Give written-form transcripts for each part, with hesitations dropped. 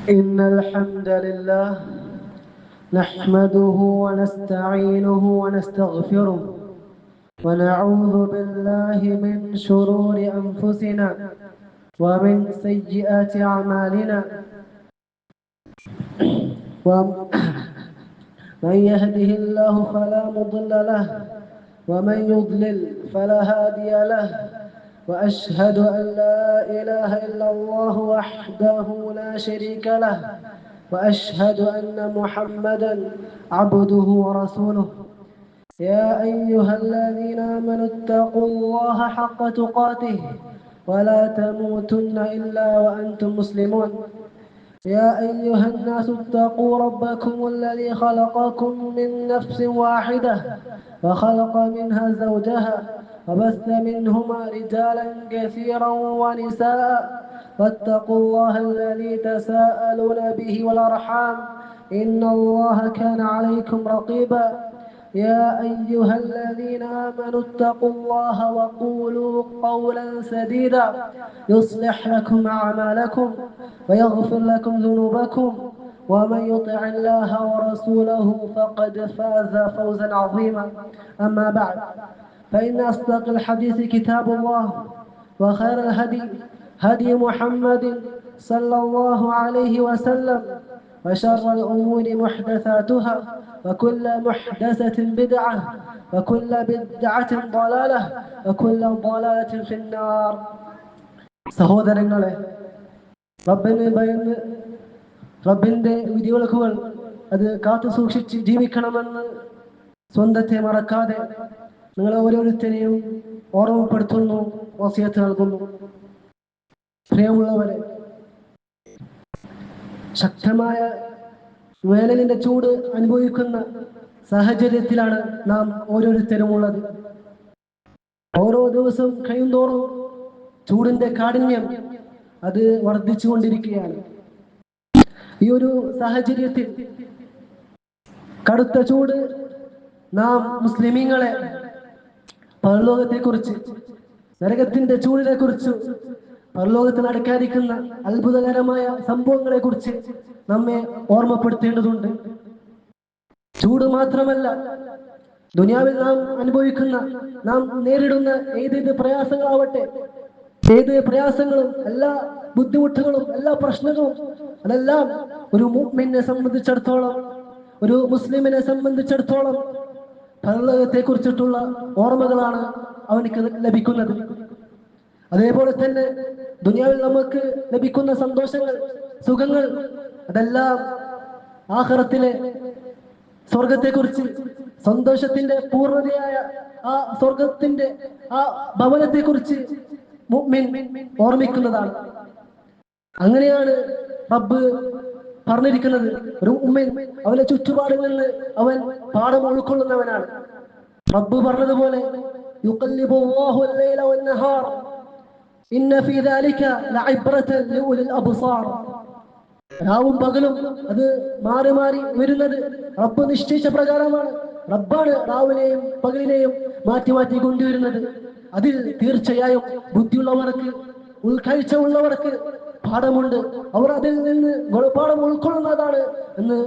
إن الحمد لله نحمده ونستعينه ونستغفره ونعوذ بالله من شرور أنفسنا ومن سيئات أعمالنا من يهده الله فلا مضل له ومن يضلل فلا هادي له وأشهد أن لا إله إلا الله وحده لا شريك له وأشهد أن محمدا عبده ورسوله يا أيها الذين آمنوا اتقوا الله حق تقاته ولا تموتن إلا وأنتم مسلمون يا أيها الناس اتقوا ربكم الذي خلقكم من نفس واحدة وخلق منها زوجها وبث منهما رجالا كثيرا ونساء واتقوا الله الذي تساءلون به والأرحام إن الله كان عليكم رقيبا يا أيها الذين آمنوا اتقوا الله وقولوا قولا سديدا يصلح لكم أعمالكم ويغفر لكم ذنوبكم ومن يطع الله ورسوله فقد فاز فوزا عظيما أما بعد فإن أصدق الحديث كتاب الله وخير الهدي هدي محمد صلى الله عليه وسلم وشر الأمور محدثاتها وكل محدثة بدعة وكل بدعة ضلالة وكل ضلالة في النار. സഹോദരങ്ങളെ, റബ്ബിനെ ഭയന്ന് റബ്ബിന്റെ വിധിവിലക്കുകൾ അത് കാത്തു സൂക്ഷിച്ച് ജീവിക്കണമെന്ന് സ്വന്തത്തെ മറക്കാതെ നിങ്ങൾ ഓരോരുത്തരെയും ഓർമ്മപ്പെടുത്തുന്നു, വസിയത്ത് നൽകുന്നു. പ്രിയമുള്ളവരെ, ശക്തമായ വേനലിന്റെ ചൂട് അനുഭവിക്കുന്ന സാഹചര്യത്തിലാണ് നാം ഓരോരുത്തരും ഉള്ളത്. ഓരോ ദിവസവും കഴിയുന്തോറും ചൂടിന്റെ കാഠിന്യം അത് വർദ്ധിച്ചുകൊണ്ടിരിക്കുകയാണ്. ഈ ഒരു സാഹചര്യത്തിൽ കടുത്ത ചൂട് നാം മുസ്ലിമീങ്ങളെ പരലോകത്തെക്കുറിച്ച്, നരകത്തിന്റെ ചൂടിനെ കുറിച്ച്, പരലോകത്ത് നടക്കാതിരിക്കുന്ന അത്ഭുതകരമായ സംഭവങ്ങളെ കുറിച്ച് നമ്മെ ഓർമ്മപ്പെടുത്തേണ്ടതുണ്ട്. ചൂട് മാത്രമല്ല, ദുനിയാവിൽ നാം അനുഭവിക്കുന്ന, നാം നേരിടുന്ന ഏതേത് പ്രയാസങ്ങളാവട്ടെ, ഏത് പ്രയാസങ്ങളും, എല്ലാ ബുദ്ധിമുട്ടുകളും, എല്ലാ പ്രശ്നങ്ങളും, അതെല്ലാം ഒരു മുഅ്മിനെ സംബന്ധിച്ചിടത്തോളം, ഒരു മുസ്ലിമിനെ സംബന്ധിച്ചിടത്തോളം പരലോകത്തെ കുറിച്ചിട്ടുള്ള ഓർമ്മകളാണ് അവനിക്ക് ലഭിക്കുന്നത്. അതേപോലെ തന്നെ ദുനിയാവിൽ നമുക്ക് ലഭിക്കുന്ന സന്തോഷങ്ങൾ, സുഖങ്ങൾ, അതെല്ലാം ആഖിറത്തിലെ സ്വർഗത്തെക്കുറിച്ച്, സന്തോഷത്തിന്റെ പൂർണ്ണതയായ ആ സ്വർഗത്തിന്റെ ആ ഭവനത്തെക്കുറിച്ച് മുഅ്മിൻ ഓർമ്മിക്കുന്നതാണ്. അങ്ങനെയാണ് റബ്ബ് പറഞ്ഞിരിക്കുന്നത്. ഒരു മുഅ്മിൻ അവന്റെ ചുറ്റുപാടിൽ നിന്ന് അവൻ പാഠം ഉൾക്കൊള്ളുന്നവനാണ്. റബ്ബ് പറഞ്ഞതുപോലെ യുഖല്ലിബുല്ലാഹു അൽ-ലൈല വൻ-നഹാർ ഇന്ന ഫീ ദാലിക ലഇബ്റതൻ ലിഉലിൽ അബ്സാർ. രാവും പകലും അത് മാറി മാറി വരുന്നത് റബ്ബ് നിശ്ചയിച്ച പ്രകാരമാണ്. റബ്ബാണ് രാവിലെയും പകലിനെയും മാറ്റി മാറ്റി കൊണ്ടുവരുന്നത്. അതിൽ തീർച്ചയായും ബുദ്ധിയുള്ളവർക്ക്, ഉൾക്കാഴ്ച ഉള്ളവർക്ക് പാഠമുണ്ട്. അവർ അതിൽ നിന്ന് ഗുണപാഠം ഉൾക്കൊള്ളുന്നതാണ് എന്ന്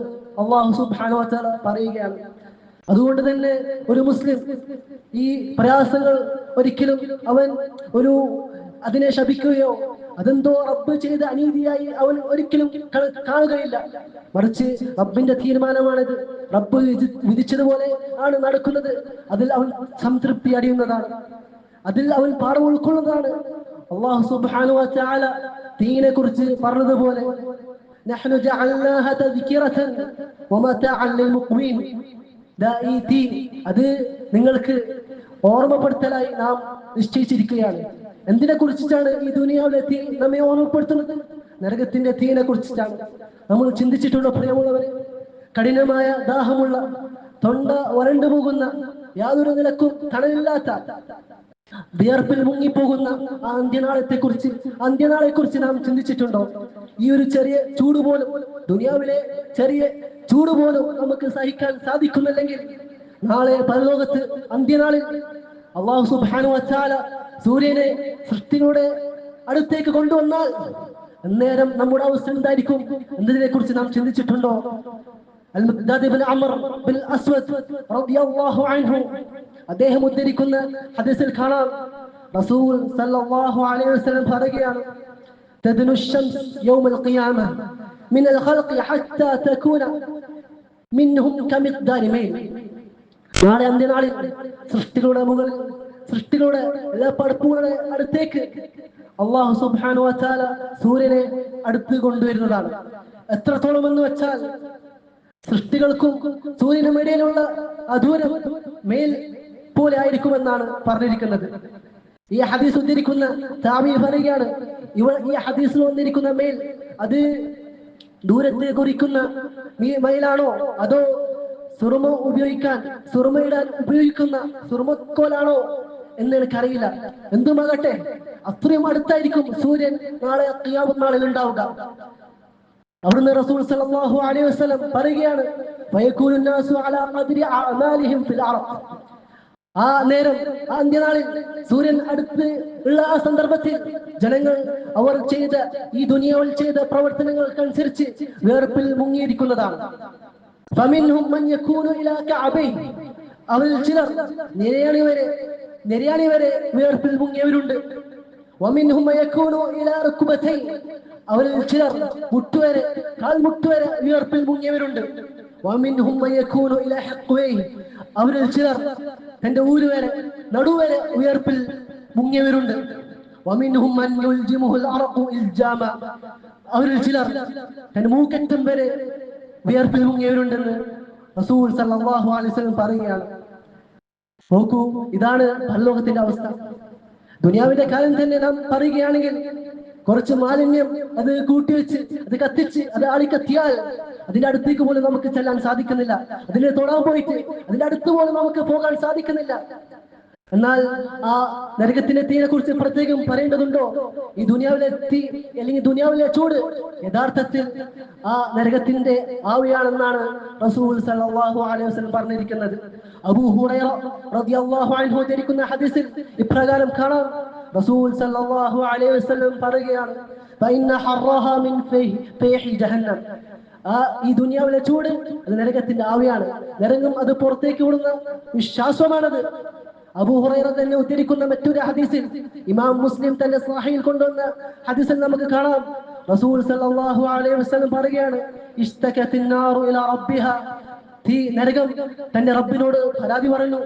അല്ലാഹു സുബ്ഹാനഹു വ തആല പറയുകയാണ്. അതുകൊണ്ട് തന്നെ ഒരു മുസ്ലിം ഈ പ്രയാസങ്ങൾ ഒരിക്കലും അവൻ അതിനെ ശപിക്കുകയോ അതെന്തോ റബ്ബ് ചെയ്ത അനീതിയായി അവൻ ഒരിക്കലും കാണുകയില്ല. മറിച്ച് റബ്ബിന്റെ തീരുമാനമാണിത്, റബ്ബ് വിധിച്ചതുപോലെ ആണ് നടക്കുന്നത്. അതിൽ അവൻ സംതൃപ്തി അടിയുന്നതാണ്, അതിൽ അവൻ പാഠം ഉൾക്കൊള്ളുന്നതാണ്. അല്ലാഹു സുബ്ഹാനഹു വ തആല ദീനെ കുറിച്ച് പറഞ്ഞതുപോലെ നഹ്നു ജഅൽനാഹ തദ്കിറതൻ വമതഅൻ ലിൽമുഖ്വീൻ. അത് നിങ്ങൾക്ക് ഓർമ്മപ്പെടുത്തലായി നാം നിശ്ചയിച്ചിരിക്കുകയാണ്. എന്തിനെ കുറിച്ചിട്ടാണ് ഈ ദുനിയാവിലെ തീ നമ്മെ ഓർമ്മപ്പെടുത്തുന്നത്? നരകത്തിന്റെ തീനെ കുറിച്ചിട്ടാണ്. നമ്മൾ ചിന്തിച്ചിട്ടുള്ള പ്രിയമുള്ളവരെ, കഠിനമായ ദാഹമുള്ള, തൊണ്ട വരണ്ടു പോകുന്ന, യാതൊരു നിലക്കും തണലില്ലാത്ത, വിയർപ്പിൽ മുങ്ങിപ്പോകുന്ന ആ അന്ത്യനാളെ കുറിച്ച് നാം ചിന്തിച്ചിട്ടുണ്ടോ? ഈ ഒരു ചെറിയ ചൂട് പോലും, ദുനിയാവിലെ ചെറിയ ചൂട് പോലും നമുക്ക് സഹിക്കാൻ സാധിക്കുന്നില്ലെങ്കിൽ നാളെ പരലോകത്ത് അന്ത്യനാളിൽ അല്ലാഹു സുബ്ഹാനഹു വ തആല സൂര്യനെ സൃഷ്ടിയുടെ അടുത്തേക്ക് കൊണ്ടുവന്നാൽ അന്നേരം നമ്മുടെ അവസ്ഥ എന്തായിരിക്കും എന്നതിനെ കുറിച്ച് നാം ചിന്തിച്ചിട്ടുണ്ടോ? അൽ-മിഖ്ദാദ് ഇബ്നു അംർ ബിൻ അസ്വദ് റളിയല്ലാഹു അൻഹു അദ്ദേഹം ഉദ്ധരിക്കുന്ന ഹദീസിൽ കാണാം, റസൂൽ സല്ലല്ലാഹു അലൈഹി വസല്ലം പറയുകയാണ്, തദ്നു الشمس يوم القيامة من الخلق حتى تكون منهم كمقدار ميل. നാളെ അന്ത്യനാളിൽ സൃഷ്ടികളുടെ മുകളിൽ, സൃഷ്ടികളുടെ എല്ലാ പടപ്പുകളുടെ അടുത്തേക്ക് അല്ലാഹു സുബ്ഹാനഹു വ തആല സൂര്യനെ അടുത്ത് കൊണ്ടുവരുന്നതാണ്. എത്രത്തോളം എന്ന് വെച്ചാൽ സൃഷ്ടികൾക്കും സൂര്യനും ഇടയിലുള്ള ദൂരം മേൽ പോലെ ആയിരിക്കുമെന്നാണ് പറഞ്ഞിരിക്കുന്നത്. ഈ ഹദീസ് ഉദ്ധരിക്കുന്ന താബിഈ പറയുകയാണ്, ഈ ഹദീസിൽ വന്നിരിക്കുന്ന മേൽ അത് ദൂരത്തെ കുറിക്കുന്ന മൈലാണോ അതോ സുറുമയിടാൻ ഉപയോഗിക്കുന്ന സുറുമക്കോലാണോ എന്ന് എനിക്കറിയില്ല. എന്തുമാകട്ടെ, അത്രയും അടുത്തായിരിക്കും സൂര്യൻ നാളെ ഖിയാമത്ത് നാളിൽ ഉണ്ടാവുക. അവിടുന്ന് റസൂൽ സല്ലല്ലാഹു അലൈഹി വസല്ലം പറയുകയാണ്, ഫയകൂനു നാസു അലാ ഖദ്രി അഅമാലിഹിം ഫിൽ അർദ്. ആ നേരം, ആ അന്ത്യനാളിൽ സൂര്യൻ അടുത്ത് ഉള്ള ആ സന്ദർഭത്തിൽ ജനങ്ങൾ അവർ ചെയ്ത ഈ ദുനിയാവിൽ ചെയ്ത പ്രവർത്തനങ്ങൾക്കനുസരിച്ച് വേർപ്പിൽ മുങ്ങിയിരിക്കുന്നതാണ്. ഫമിൻഹും മൻ യകൂനു ഇലാ കഅബൈൻ. അവരിൽ ചിലർ നെര്യാണി വരെ വേർപ്പിൽ മുങ്ങിയവരുണ്ട്. വമിൻഹും മൻ യകൂനു ഇലാ റുക്ബതൈൻ. അവരിൽ ചിലർ കാൽമുട്ടുവരെ വേർപ്പിൽ മുങ്ങിയവരുണ്ട്. വമിൻഹും മൻ യകൂനു ഇലാ ഹഖ്വൈൻ. അവരിൽ ചിലർ തന്റെ ഊരുവരെ നടുവരെ ഉയർപ്പിൽ മുങ്ങിയവരുണ്ട്. വമിൻഹും മൻ യുൽജിമുൽ അർഖു ഇൽജാമ. അവരിൽ ചിലർ തന്റെ മൂക്കറ്റം വരെ വിയർപ്പിൽ മുങ്ങിയവരുണ്ടെന്ന് റസൂൽ സല്ലല്ലാഹു അലൈഹി വസല്ലം പറയുകയാണ്. നോക്കൂ, ഇതാണ് പരലോകത്തിന്റെ അവസ്ഥ. ദുനിയാവിന്റെ കാലം തന്നെ നാം പറയുകയാണെങ്കിൽ കുറച്ച് മാലിന്യം അത് കൂട്ടിവെച്ച് അത് കത്തിച്ച് അത് ആളിക്കത്തിയാൽ അതിന്റെ അടുത്തേക്ക് പോലും നമുക്ക് ചെല്ലാൻ സാധിക്കുന്നില്ല. അതിനെ തൊടാൻ പോയിട്ട് അതിന്റെ അടുത്ത് പോലും നമുക്ക് പോകാൻ സാധിക്കുന്നില്ല. എന്നാൽ ആ നരകത്തിന്റെ തീയെ കുറിച്ച് പ്രത്യേകം പറയേണ്ടതുണ്ടോ? ഈ ദുനിയാവിലെ തീ അല്ലെങ്കിൽ ദുനിയാവിലെ ചൂട് യഥാർത്ഥത്തിൽ ആ നരകത്തിന്റെ ആവിയാണെന്നാണ് റസൂൽ സല്ലല്ലാഹു അലൈഹി വസല്ലം പറഞ്ഞിരിക്കുന്നത്. അബൂ ഹുറൈറ റളിയല്ലാഹു അൻഹു ഉദ്ധരിക്കുന്ന ഹദീസിൽ ഇപ്രകാരം കാണാം, റസൂൽ സല്ലല്ലാഹു അലൈഹി വസല്ലം പറയുകയാണ്, ഫഇന്ന ഹർറഹാ മിൻ ഫൈഹി ജഹന്നം. ഈ ദുനിയാവിലെ ചൂട് അത് നരകത്തിന്റെ ആവിയാണ്. നരകം അത് പുറത്തേക്ക് വിടുന്ന വിശ്വാസമാണത്. അബൂ ഹുറൈറ തന്നെ ഉദ്ധരിക്കുന്ന മറ്റൊരു ഹദീസിൽ, ഇമാം മുസ്ലിം തന്റെ സ്വഹീഹിൽ കൊണ്ടുവന്ന ഹദീസിൽ നമുക്ക് കാണാം, റസൂൽ സല്ലല്ലാഹു അലൈഹി വസല്ലം പറയുകയാണ്, ഇസ്തകത്തിൻ നാറു ഇലാ റബ്ബിഹാ. നരകം തന്റെ റബ്ബിനോട് പരാതി പറഞ്ഞു.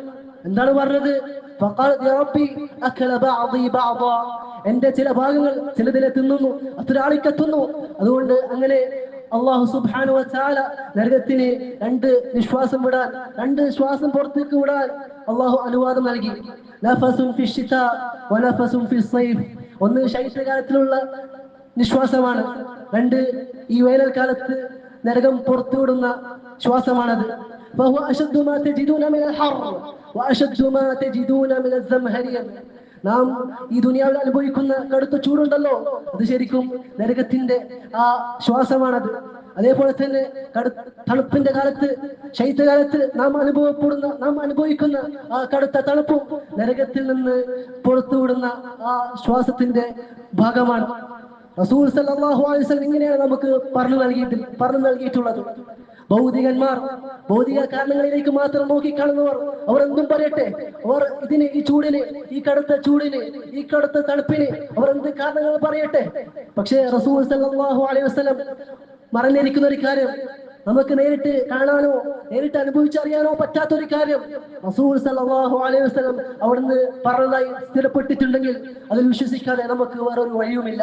എന്താണ് പറഞ്ഞത്? ഫഖാലത് യാ റബ്ബി അകല ബഅദി ബഅദാ. എന്റെ ചില ഭാഗങ്ങൾ ചിലതിനെ തിന്നുന്നു, അത്ര ആളിക്കത്തുന്നു. അതുകൊണ്ട് അങ്ങനെ അല്ലാഹു സുബ്ഹാനഹു വ തആല നരകത്തിന് രണ്ട് ശ്വാസം പുറത്തേക്ക് വിടാൻ അല്ലാഹു അനുവാദം നൽകി. നഫസുൻ ഫി ശിതാ വ നഫസുൻ ഫി സൈഫ്. ഒന്ന് ശൈത്യകാലത്തിലുള്ള നിശ്വാസമാണ്, രണ്ട് ഈ വേനൽക്കാലത്ത് നരകം പുറത്തുവിടുന്ന ശ്വാസമാണത്. فهو أشد ما تجدون من الحر وأشد ما تجدون من الزمهرير. നാം ഈ ദുനിയാവിൽ അനുഭവിക്കുന്ന കടുത്ത ചൂടുണ്ടല്ലോ, അത് ശരിക്കും നരകത്തിന്റെ ആ ശ്വാസമാണത്. അതേപോലെ തന്നെ തണുപ്പിന്റെ കാലത്ത്, ശൈത്യകാലത്ത് നാം അനുഭവിക്കുന്ന ആ കടുത്ത തണുപ്പും നരകത്തിൽ നിന്ന് പുറത്തുവിടുന്ന ആ ശ്വാസത്തിന്റെ ഭാഗമാണ്. റസൂൽ സല്ലല്ലാഹു അലൈഹി വസല്ലം ഇങ്ങനെയാണ് നമുക്ക് പറഞ്ഞു നൽകിയിട്ടുള്ളത്. ഭൗതിക കാരണങ്ങളിലേക്ക് മാത്രം നോക്കിക്കാണുന്നവർ അവർ എന്തും പറയട്ടെ, അവർ ഈ ചൂടിന്, ഈ കടുത്ത ചൂടിന്, ഈ കടുത്ത തണുപ്പിന് അവർ എന്ത് കാരണങ്ങൾ പറയട്ടെ. പക്ഷേ റസൂൽ സല്ലല്ലാഹു അലൈഹി വസല്ലം മറഞ്ഞിരിക്കുന്ന ഒരു കാര്യം, നമുക്ക് നേരിട്ട് കാണാനോ നേരിട്ട് അനുഭവിച്ചറിയാനോ പറ്റാത്തൊരു കാര്യം റസൂൽ സല്ലല്ലാഹു അലൈഹി വസല്ലം അവിടുന്ന് പറഞ്ഞതായി സ്ഥിരപ്പെട്ടിട്ടുണ്ടെങ്കിൽ അതിൽ വിശ്വസിക്കാതെ നമുക്ക് വേറൊരു വഴിയുമില്ല.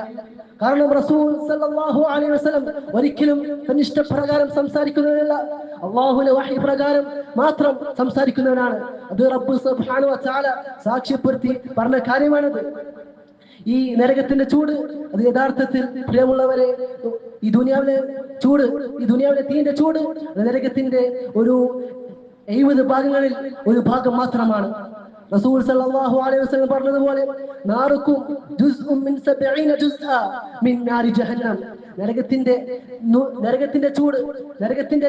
കാരണം റസൂൽ സല്ലല്ലാഹു അലൈഹി വസല്ലം ഒരിക്കലും തന്നിഷ്ടപ്രകാരം സംസാരിക്കുന്നവരല്ല, അല്ലാഹുവിന്റെ വഹി പ്രകാരം മാത്രം സംസാരിക്കുന്നവനാണ്. അത് റബ്ബ് സുബ്ഹാനഹു വ തആല സാക്ഷ്യപ്പെടുത്തി പറഞ്ഞ കാര്യമാണത്. ഈ നരകത്തിന്റെ ചൂട് അത് യഥാർത്ഥത്തിൽ പ്രിയമുള്ളവരെ, ഈ ദുനിയാവിലെ തീന്റെ ചൂട് അത് നരകത്തിന്റെ ഒരു 70 ഭാഗങ്ങളിൽ ഒരു ഭാഗം മാത്രമാണ്. റസൂൽ സല്ലല്ലാഹു അലൈഹി വസല്ലം പറഞ്ഞതുപോലെ, നാറുക്കും ജുസ്ഉം മിൻ 70 ജുസ്ആ മിൻ നാരി ജഹന്നം. നരകത്തിന്റെ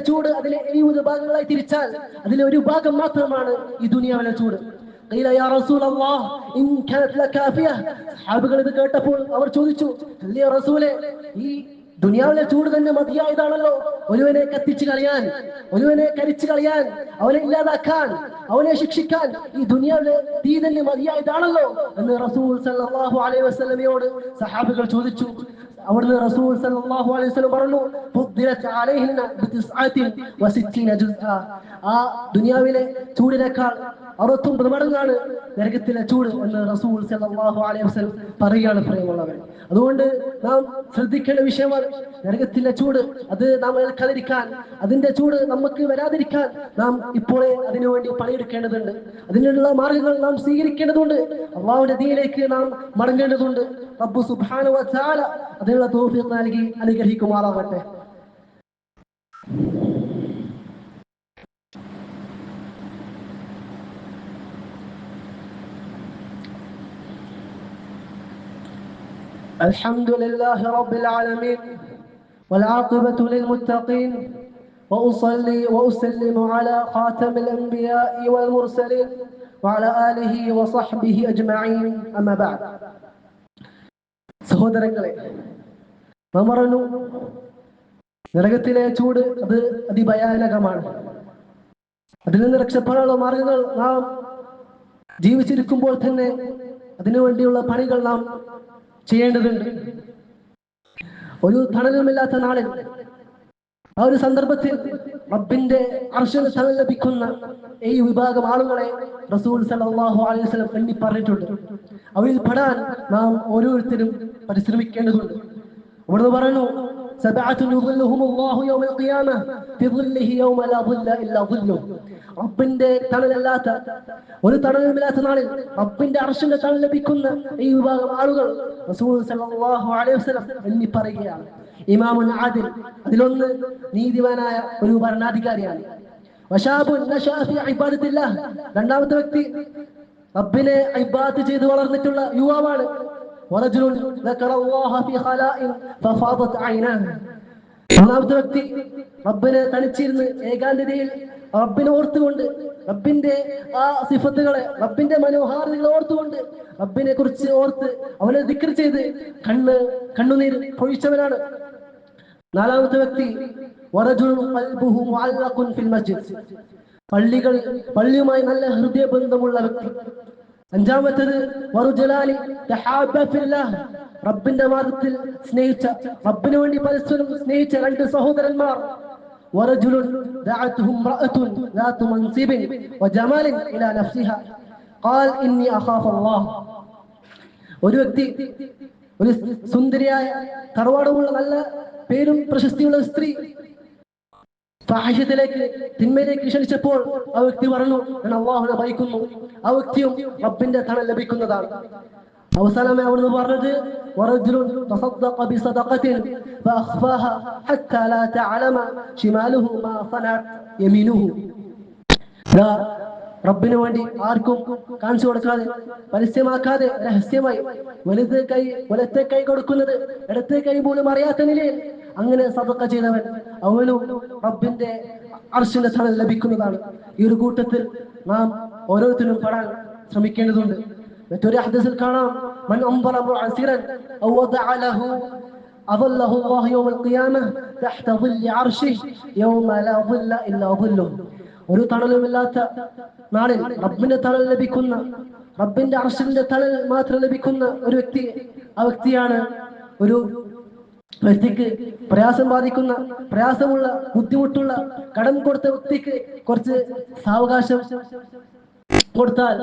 ചൂട് അതിലെ 70 ഭാഗങ്ങളായി തിരിച്ചാൽ അതിലെ ഒരു ഭാഗം മാത്രമാണ് ഈ ദുനിയാവിലെ ചൂട്. ഖീല യാ റസൂലല്ലാഹ് ഇൻ കാനത് ലകാഫിയ. സഹാബികൾ ഇത് കേട്ടപ്പോൾ അവർ ചോദിച്ചു, അല്ലയോ റസൂലേ, ഈ ദുനിയാവിലെ ചൂട് തന്നെ മതിയായതാണല്ലോ ഒരുവനെ കത്തിച്ചു കളയാൻ, ഒരുവനെ കരിച്ചു കളയാൻ, അവനെ ഇല്ലാതാക്കാൻ, അവനെ ശിക്ഷിക്കാൻ ഈ ദുനിയാവിലെ തീ തന്നെ മതിയായതാണല്ലോ എന്ന് റസൂൽ സല്ലല്ലാഹു അലൈഹി വസല്ലമയോട് സഹാബികൾ ചോദിച്ചു. അവിടുന്ന് റസൂൽ സല്ലല്ലാഹു അലൈഹി വസല്ലം പറഞ്ഞു, ഫുദ്ദിലത് അലൈഹിന്ന ബിതിസ്അത്തിൻ വസിത്തീന ജുസ്ആ. ആ ദുനിയാവിലെ ചൂടിനേക്കാൾ 69 മടങ്ങാണ് നരകത്തിലെ ചൂട് എന്ന് റസൂൽ സല്ലല്ലാഹു അലൈഹി വസല്ലം പറയുകയാണ് പ്രിയമുള്ളവർ. അതുകൊണ്ട് നാം ശ്രദ്ധിക്കേണ്ട വിഷയമാണ് നരകത്തിലെ ചൂട്. അത് നാം ഏൽക്കാതിരിക്കാൻ, അതിന്റെ ചൂട് നമുക്ക് വരാതിരിക്കാൻ നാം ഇപ്പോഴേ അതിനുവേണ്ടി പണിയെടുക്കേണ്ടതുണ്ട്. അതിനുള്ള മാർഗങ്ങൾ നാം സ്വീകരിക്കേണ്ടതുണ്ട്. അല്ലാഹുവിന്റെ ദീനിലേക്ക് നാം മടങ്ങേണ്ടതുണ്ട്. റബ്ബ് സുബ്ഹാനഹു വ തആല അതിനുള്ള തൗഫീഖ് നൽകി അനുഗ്രഹിക്കുമാറാകട്ടെ. الحمد لله رب العالمين والعاقبة للمتقين وأصلي وأسلم على خاتم الأنبياء والمرسلين وعلى آله وصحبه أجمعين أما بعد. സഹോദരങ്ങളെ, നാം പറഞ്ഞു നരകത്തിലെ ചൂട് അത് അതിഭയാനകമാണ്. അതിൽ നിന്ന് രക്ഷപ്പെടാനുള്ള മാർഗങ്ങൾ നാം ജീവിച്ചിരിക്കുമ്പോൾ തന്നെ അതിനുവേണ്ടിയുള്ള പണികൾ നാം ചെയ്യേണ്ടതുണ്ട്. ഒരു തണലുമില്ലാത്ത നാളിൽ, ആ ഒരു സന്ദർഭത്തിൽ റബ്ബിന്റെ അർശിന് തണൽ ലഭിക്കുന്ന ഈ വിഭാഗം ആളുകളെ റസൂൽ സല്ലല്ലാഹു അലൈഹി വസല്ലം എണ്ണി പറഞ്ഞിട്ടുണ്ട്. അവയിൽ പെടാൻ നാം ഓരോരുത്തരും പരിശ്രമിക്കേണ്ടതുണ്ട്. അവിടുന്ന് പറഞ്ഞു, സബഅത്തുൻ യുദില്ലുഹുമുല്ലാഹു യൗമൽ ഖിയാമah ഫിദില്ലിഹി യൗമ ലാ ദില്ല ഇല്ലാ ദില്ലുഹു. റബ്ബിന്റെ തണലല്ലാത്ത, ഒരു തണലുമില്ലാത്ത നാളിൽ റബ്ബിന്റെ അർശിന്റെ തണൽ ലഭിക്കുന്ന ഈ വിഭാഗം ആളുകൾ റസൂൽ സല്ലല്ലാഹു അലൈഹി വസല്ലം എണ്ണി പറയുകയാണ്. ഇമാമുൻ ആദിൽ, അതിലൊന്ന് നീതിമാനായ ഒരു ഭരണാധികാരിയാണ്. വശാബുൻ നശഅ ഫീ ഇബാദത്തില്ലാഹ്, രണ്ടാമത്തെ വ്യക്തി റബ്ബിനെ ഇബാദത്ത് ചെയ്ത് വളർന്നിട്ടുള്ള യുവാവാണ്. വറജുലുൻ ദക്കറല്ലാഹ ഫീ ഖലാഇൻ ഫഫാദത് ഐനാഹു, മൂന്നാമത്തെ വ്യക്തി റബ്ബിനെ തനിച്ചിരുന്ന് ഏകാന്തതയിൽ റബ്ബിനെ ഓർത്തുകൊണ്ട്, റബ്ബിന്റെ ആ സിഫത്തുകളെ, റബ്ബിന്റെ മനോഹാരിതകളെ ഓർത്തുകൊണ്ട്, റബ്ബിനെ കുറിച്ച് ഓർത്ത് അവനെ ദിക്ർ ചെയ്ത് കണ്ണുനീർ പൊഴിച്ചവനാണ്. നാലാമത്തെ വ്യക്തി വറജുലുൻ ഖൽബുഹു മുഅല്ലഖുൻ ഫിൽ മസ്ജിദ്, പള്ളിയുമായി നല്ല ഹൃദയബന്ധമുള്ള വ്യക്തി. അഞ്ചാമത്തേത് വറുജലാനി തഹാബ്ബ ഫില്ലാഹ്, റബ്ബിന്റെ മാർഗത്തിൽ സ്നേഹിച്ച, റബ്ബിനു വേണ്ടി പരസ്പരം സ്നേഹിച്ച രണ്ട് സഹോദരന്മാർ. വറജുലുൻ ദഅഅതുഹു ഇംറഅത്തുൻ ദാതു മൻസിബിൻ വജമാലിൻ ഇലാ നഫ്സിഹാ ഖാൽ ഇന്നി അഖാഫു അല്ലാഹ്, ഒരു വ്യക്തി, ഒരു സുന്ദരിയായ തറവാടുമുള്ള നല്ല പേരും പ്രശസ്തിയുള്ള സ്ത്രീ ഫാഹിഷത്തിലേക്ക്, തിന്മയിലേക്ക് ക്ഷണിച്ചപ്പോൾ ആ വ്യക്തി പറഞ്ഞു, ഞാൻ അല്ലാഹുവിനെ ഭയക്കുന്നു. ആ വ്യക്തിയും റബ്ബിന്റെ തണൽ ലഭിക്കുന്നതാണ്. അവസാനമായി അവിടുന്ന് പറഞ്ഞത് വറജുലുൻ തസദ്ദഖ ബിസദഖത്തിൻ ഫഅഖ്ഫാഹ ഹത്താ ലാ തഅലമ ശിമാലുഹു മാ സനഅത് യമീനുഹു. റബ്ബിനു വേണ്ടി ആർക്കും കാണിച്ചു കൊടുക്കാതെ, പരസ്യമാക്കാതെ, രഹസ്യമായി വലത്തെ കൈ കൊടുക്കുന്നത് ഇടത്തെ കൈ പോലും അറിയാത്ത നിലയിൽ അങ്ങനെ സദഖ ചെയ്തവൻ, അവനും റബ്ബിന്റെ അർശിന്റെ തണൽ ലഭിക്കുന്നതാണ്. ഈ ഒരു കൂട്ടത്തിൽ നാം ഓരോരുത്തരും പെടാൻ ശ്രമിക്കേണ്ടതുണ്ട്. മറ്റൊരു ഹദീസിൽ കാണാം, മൻ അംബറ മുഅസിറൻ ഔ വദഅ ലഹു അദല്ലഹു അല്ലാഹു യൗമൽ ഖിയാമah തഹ്ത ളില്ലി അർശിഹി യൗമ ലാ ളില്ല ഇല്ലാ ളില്ലുഹു. ഒരു തണലുമില്ലാത്ത നാളിൽ റബ്ബിന്റെ തണൽ ലഭിക്കുന്ന, റബ്ബിന്റെ അർശിന്റെ തണൽ മാത്രം ലഭിക്കുന്ന ഒരു വ്യക്തി, ആ വ്യക്തിയാണ് ഒരു വ്യക്തിക്ക് പ്രയാസം ബാധിക്കുന്ന, പ്രയാസമുള്ള, ബുദ്ധിമുട്ടുള്ള, കടം കൊടുത്ത വ്യക്തിക്ക് കുറച്ച് സാവകാശം കൊടുത്താൽ,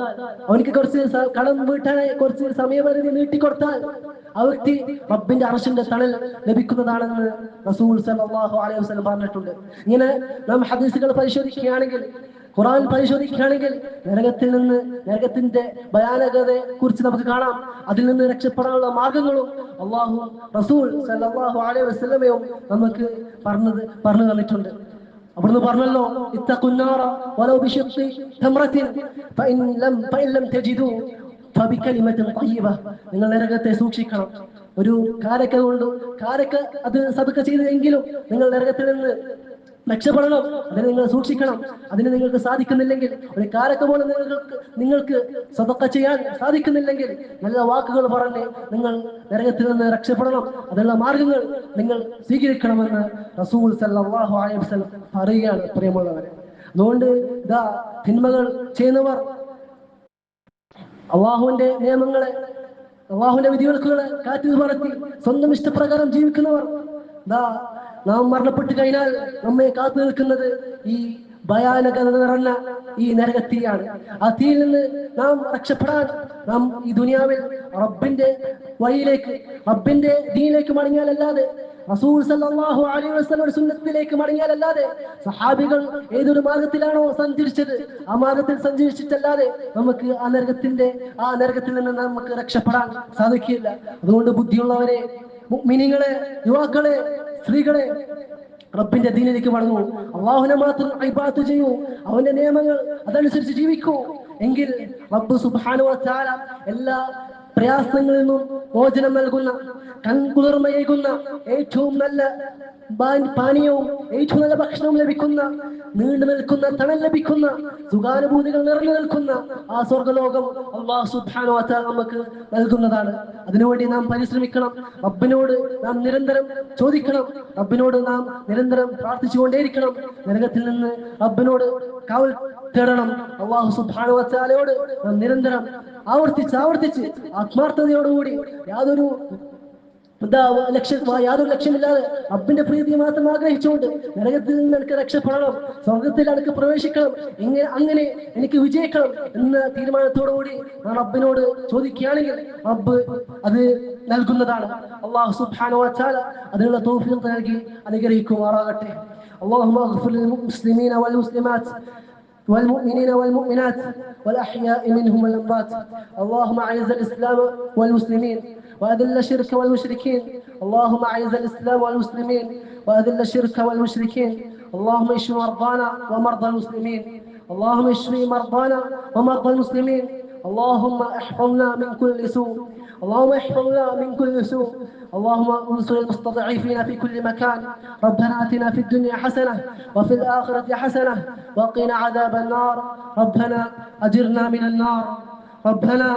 അവനിക്ക് കുറച്ച് കടം വീട്ടാനായി കുറച്ച് സമയപരിധി നീട്ടിക്കൊടുത്താൽ ആ വ്യക്തി റബ്ബിന്റെ അർശിന്റെ തണൽ ലഭിക്കുന്നതാണെന്ന് റസൂൽ സല്ലല്ലാഹു അലൈഹി വസല്ലം പറഞ്ഞിട്ടുണ്ട്. ഇങ്ങനെ നാം ഹദീസുകൾ പരിശോധിക്കുകയാണെങ്കിൽ, ഖുർആൻ പരിശോധിക്കുകയാണെങ്കിൽ നരകത്തിൽ നിന്ന്, നരകത്തിന്റെ ഭയാനകതയെ കുറിച്ച് നമുക്ക് കാണാം. അതിൽ നിന്ന് രക്ഷപ്പെടാനുള്ള മാർഗങ്ങളും അല്ലാഹു റസൂൽ സല്ലല്ലാഹു അലൈഹി വസല്ലമയും നമുക്ക് പറഞ്ഞു തന്നിട്ടുണ്ട്. അവിടുന്ന് പറഞ്ഞല്ലോ, ഇത്തഖുന്നാറ വലൗ ബിശിഖ്ഖി തംറത്തിൻ ഫഇൻ ലം തജിദു ഫബികലിമത്തിൻ തയ്യിബ, നിങ്ങൾ നരകത്തെ സൂക്ഷിക്കണം. ഒരു കാരക്ക കൊണ്ട്, കാരക്ക അത് സദഖ ചെയ്തെങ്കിലും നിങ്ങൾ നരകത്തിൽ നിന്ന് രക്ഷപ്പെടണം. അതിനെ നിങ്ങൾ സൂക്ഷിക്കണം. അതിന് നിങ്ങൾക്ക് സാധിക്കുന്നില്ലെങ്കിൽ, ഒരു കാലത്ത് പോലും നിങ്ങൾക്ക് സദഖ ചെയ്യാൻ സാധിക്കുന്നില്ലെങ്കിൽ, നല്ല വാക്കുകൾ പറഞ്ഞ് നിങ്ങൾ നരകത്തിൽ നിന്ന് രക്ഷപ്പെടണം. അതിനുള്ള മാർഗങ്ങൾ നിങ്ങൾ സ്വീകരിക്കണമെന്ന് റസൂൽ സല്ലല്ലാഹു അലൈഹി വസല്ലം പറയുകയാണ്. പ്രിയമുള്ളവരെ, അതുകൊണ്ട് ഇതാ തിന്മകൾ ചെയ്യുന്നവർ, അള്ളാഹുവിന്റെ നിയമങ്ങളെ, അള്ളാഹുവിന്റെ വിധിവിലക്കുകളെ കാറ്റിൽ പറത്തി സ്വന്തം ഇഷ്ടപ്രകാരം ജീവിക്കുന്നവർ, നാം മരണപ്പെട്ട് കഴിഞ്ഞാൽ നമ്മെ കാത്തു നിൽക്കുന്നത് ഈ ഭയാനകത നിറഞ്ഞ ഈ നരകത്തീയാണ്. ആ തീയിൽ നിന്ന് നാം രക്ഷപ്പെടാൻ നാം ഈ ദുനിയാവിൽ റബ്ബിന്റെ വഴിയിലേക്ക്, റബ്ബിന്റെ ദീനിലേക്ക് മടങ്ങിയാലല്ലാതെ, റസൂൽ സല്ലല്ലാഹു അലൈഹി വസല്ലമയുടെ സുന്നത്തിലേക്ക് മടങ്ങിയാലല്ലാതെ, സഹാബികൾ ഏതൊരു മാർഗത്തിലാണോ സഞ്ചരിച്ചത് ആ മാർഗത്തിൽ സഞ്ചരിച്ചിട്ടല്ലാതെ നമുക്ക് ആ നരകത്തിൽ നിന്ന് നമുക്ക് രക്ഷപ്പെടാൻ സാധിക്കില്ല. അതുകൊണ്ട് ബുദ്ധിയുള്ളവരെ, മുഅ്മിനീങ്ങളെ, യുവാക്കളെ, സ്ത്രീകളെ, റബ്ബിന്റെ ദീനിലേക്ക് മടങ്ങൂ. അള്ളാഹുവിനെ മാത്രം ഇബാദത്ത് ചെയ്യൂ. അവന്റെ നിയമങ്ങൾ അതനുസരിച്ച് ജീവിക്കൂ. എങ്കിൽ റബ്ബ് സുബ്ഹാനഹു വ തആല എല്ലാ പ്രയാസങ്ങളിൽ നിന്നും മോചനം നൽകുന്ന, കൺകുളിർമയേകുന്ന, ഏറ്റവും നല്ല പാനീയവും ഏറ്റവും നല്ല ഭക്ഷണവും ലഭിക്കുന്ന, നീണ്ടു നിൽക്കുന്ന തണൽ ലഭിക്കുന്ന, സുഖാനുഭൂതികൾ നിറഞ്ഞു നിൽക്കുന്ന ആ സ്വർഗലോകം അല്ലാഹു സുബ്ഹാനഹു വ തആല നമുക്ക് നൽകുന്നതാണ്. അതിനുവേണ്ടി നാം പരിശ്രമിക്കണം. റബ്ബിനോട് നാം നിരന്തരം ചോദിക്കണം. റബ്ബിനോട് നാം നിരന്തരം പ്രാർത്ഥിച്ചുകൊണ്ടേയിരിക്കണം. നരകത്തിൽ നിന്ന് റബ്ബിനോട് കാവൽ തേടണം. അല്ലാഹു സുബ്ഹാനഹു വ തആലയോട് നാം നിരന്തരം ആവർത്തിച്ച് ആത്മാർത്ഥതയോടുകൂടി യാതൊരു ലക്ഷ്യമില്ലാതെ റബ്ബിന്റെ പ്രീതി മാത്രം ആഗ്രഹിച്ചുകൊണ്ട് നരകത്തിൽ നിന്ന് എനിക്ക് രക്ഷപ്പെടണം, സ്വർഗത്തിൽ എനിക്ക് പ്രവേശിക്കണം, അങ്ങനെ എനിക്ക് വിജയിക്കണം എന്ന തീരുമാനത്തോടുകൂടി നാം റബ്ബിനോട് ചോദിക്കുകയാണെങ്കിൽ റബ്ബ് അത് നൽകുന്നതാണ്. അല്ലാഹു സുബ്ഹാനഹു വ തആല അതിനുള്ള തൗഫീഖ് നൽകി അനുഗ്രഹിക്കുമാറാകട്ടെ. اللهم اغفر للمسلمين والمسلمات والمؤمنين والمؤمنات والأحياء منهم والأموات. اللهم أعز الإسلام والمسلمين وأذل الشرك والمشركين. اللهم أعز الإسلام والمسلمين وأذل الشرك والمشركين. اللهم اشف مرضانا ومرضى المسلمين. اللهم اشف مرضانا ومرضى المسلمين. اللهم احفظنا من كل سوء. اللهم احفظنا من كل سوء. اللهم انصر المستضعفين في كل مكان. ربنا آتنا في الدنيا حسنة وفي الآخرة حسنة وقنا عذاب النار. ربنا أجرنا من النار. ربنا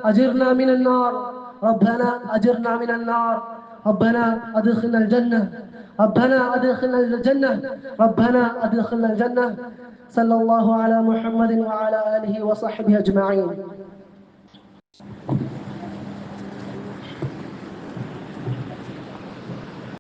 أجرنا من النار. ربنا أجرنا من النار. ربنا أدخلنا الجنة. ربنا أدخلنا الجنة. ربنا أدخلنا الجنة. صلى الله على محمد وعلى آله وصحبه أجمعين.